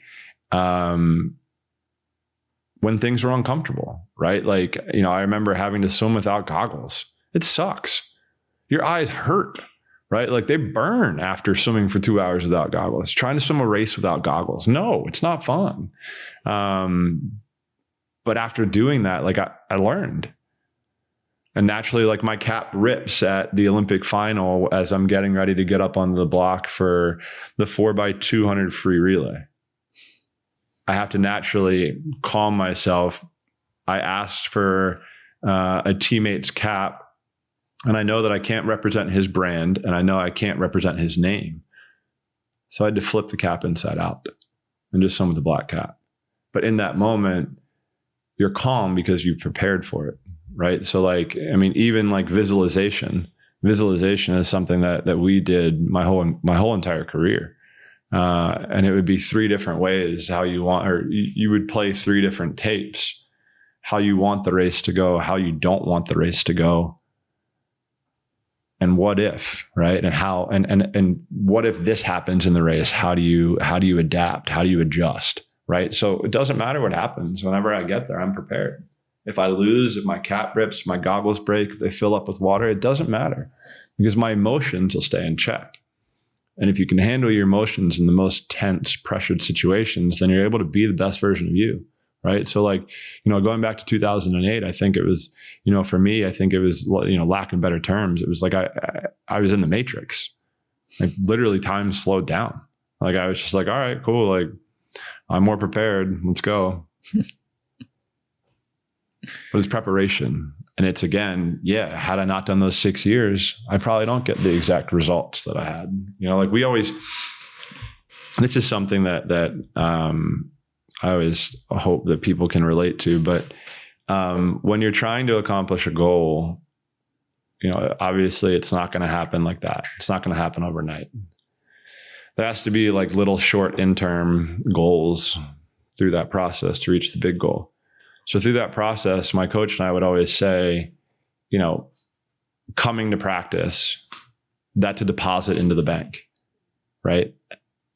when things were uncomfortable, right? I remember having to swim without goggles. It sucks. Your eyes hurt, right? They burn after swimming for 2 hours without goggles. Trying to swim a race without goggles. No, it's not fun. But after doing that, I learned. And naturally, my cap rips at the Olympic final as I'm getting ready to get up on the block for the 4x200 free relay. I have to naturally calm myself. I asked for a teammate's cap, and I know that I can't represent his brand, and I know I can't represent his name. So I had to flip the cap inside out and just swim with the black cap. But in that moment, you're calm because you prepared for it, right? So even visualization is something that we did my whole entire career. And it would be 3 different ways how you want, or you would play 3 different tapes, how you want the race to go, how you don't want the race to go, and what if, right? And how, and what if this happens in the race? How do you adapt? How do you adjust? Right? So it doesn't matter what happens. Whenever I get there, I'm prepared. If I lose, if my cap rips, my goggles break, if they fill up with water, it doesn't matter because my emotions will stay in check. And if you can handle your emotions in the most tense, pressured situations, then you're able to be the best version of you, right? So going back to 2008, I think it was, for me, I think it was, lack of better terms. It was I was in the Matrix. Literally time slowed down. I was just all right, cool. I'm more prepared. Let's go. But it's preparation. And it's, again, had I not done those 6 years, I probably don't get the exact results that I had. We always, this is something that I always hope that people can relate to. But when you're trying to accomplish a goal, obviously it's not going to happen like that. It's not going to happen overnight. There has to be little short interim goals through that process to reach the big goal. So through that process, my coach and I would always say, coming to practice, that's a deposit into the bank, right?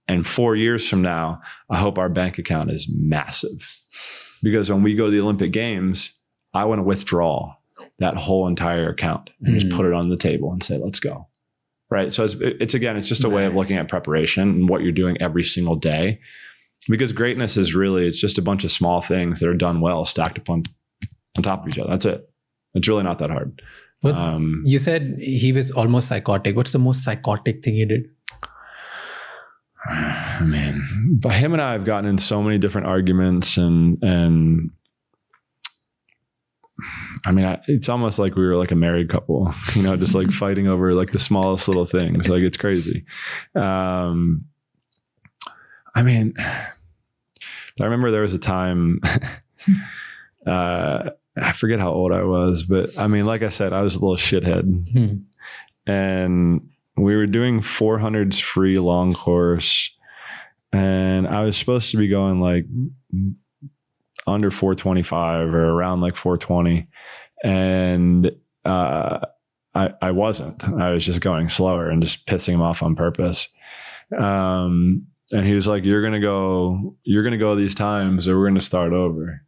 And 4 years from now, I hope our bank account is massive, because when we go to the Olympic Games, I want to withdraw that whole entire account and just put it on the table and say, let's go. Right. So it's just a way of looking at preparation and what you're doing every single day, because greatness is really, it's just a bunch of small things that are done well, stacked upon on top of each other. That's it. It's really not that hard. But you said he was almost psychotic. What's the most psychotic thing he did? Man, but him and I have gotten in so many different arguments, and I mean, it's almost like we were like a married couple, you know, just like fighting over like the smallest little things. Like, it's crazy. I mean, I remember there was a time, I forget how old I was, but I mean, like I said, I was a little shithead, and we were doing 400s free long course, and I was supposed to be going like under 425 or around like 420. And I wasn't. I was just going slower and just pissing him off on purpose. And he was like, you're going to go these times, or we're going to start over.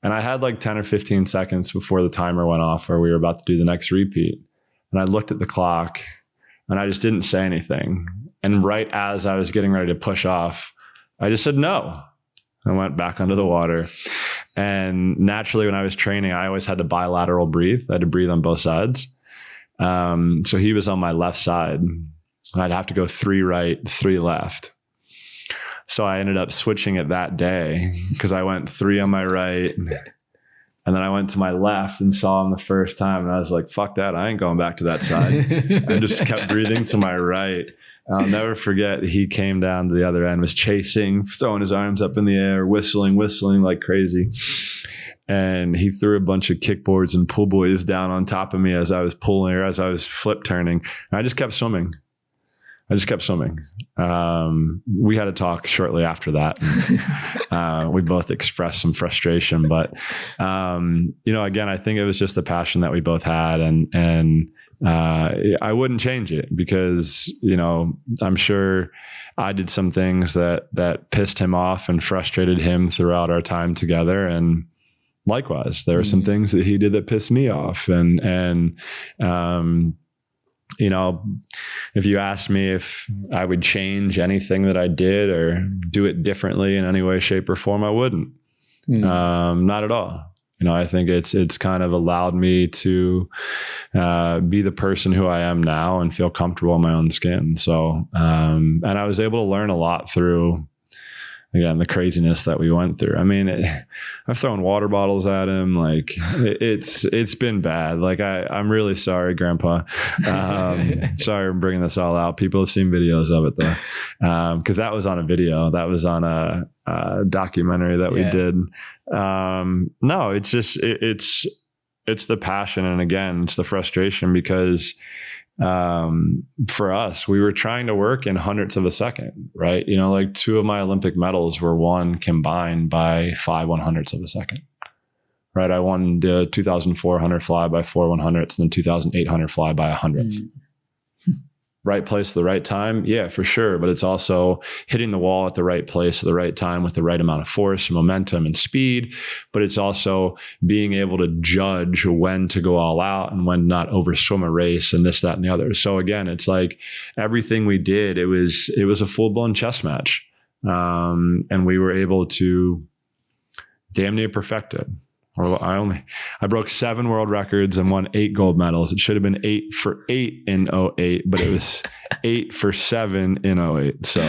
And I had like 10 or 15 seconds before the timer went off, where we were about to do the next repeat. And I looked at the clock, and I just didn't say anything. And right as I was getting ready to push off, I just said no. I went back under the water. And naturally, when I was training, I always had to bilateral breathe. I had to breathe on both sides. So he was on my left side. I'd have to go 3 right, 3 left. So I ended up switching it that day, because I went 3 on my right. And then I went to my left and saw him the first time. And I was like, fuck that. I ain't going back to that side. I just kept breathing to my right. I'll never forget, he came down to the other end, was chasing, throwing his arms up in the air, whistling like crazy. And he threw a bunch of kickboards and pull buoys down on top of me as I was pulling, or as I was flip turning. And I just kept swimming. We had a talk shortly after that. We both expressed some frustration, but, you know, again, I think it was just the passion that we both had, and I wouldn't change it, because, you know, I'm sure I did some things that pissed him off and frustrated him throughout our time together. And likewise, there were some things that he did that pissed me off. And you know, if you asked me if I would change anything that I did or do it differently in any way, shape, or form, I wouldn't. Not at all. You know, I think it's kind of allowed me to be the person who I am now and feel comfortable in my own skin. So, and I was able to learn a lot through, again, the craziness that we went through. I mean, I've thrown water bottles at him. Like, it's been bad. Like, I'm really sorry, Grandpa. Sorry I'm bringing this all out. People have seen videos of it though. Cause that was on a video. That was on a documentary that we did. No, it's just, it's the passion. And again, it's the frustration, because for us, we were trying to work in hundredths of a second, right? You know, like 2 of my Olympic medals were won combined by 5 100ths of a second, right? I won the 2400 fly by 4 100ths, and then 2800 fly by 100th. Right place at the right time. Yeah, for sure. But it's also hitting the wall at the right place at the right time with the right amount of force and momentum and speed. But it's also being able to judge when to go all out and when not overswim a race and this, that, and the other. So again, it's like everything we did, it was a full blown chess match. And we were able to damn near perfect it. Or I broke 7 world records and won 8 gold medals. It should have been 8 for 8 in 08, but it was 8 for 7 in 08. So,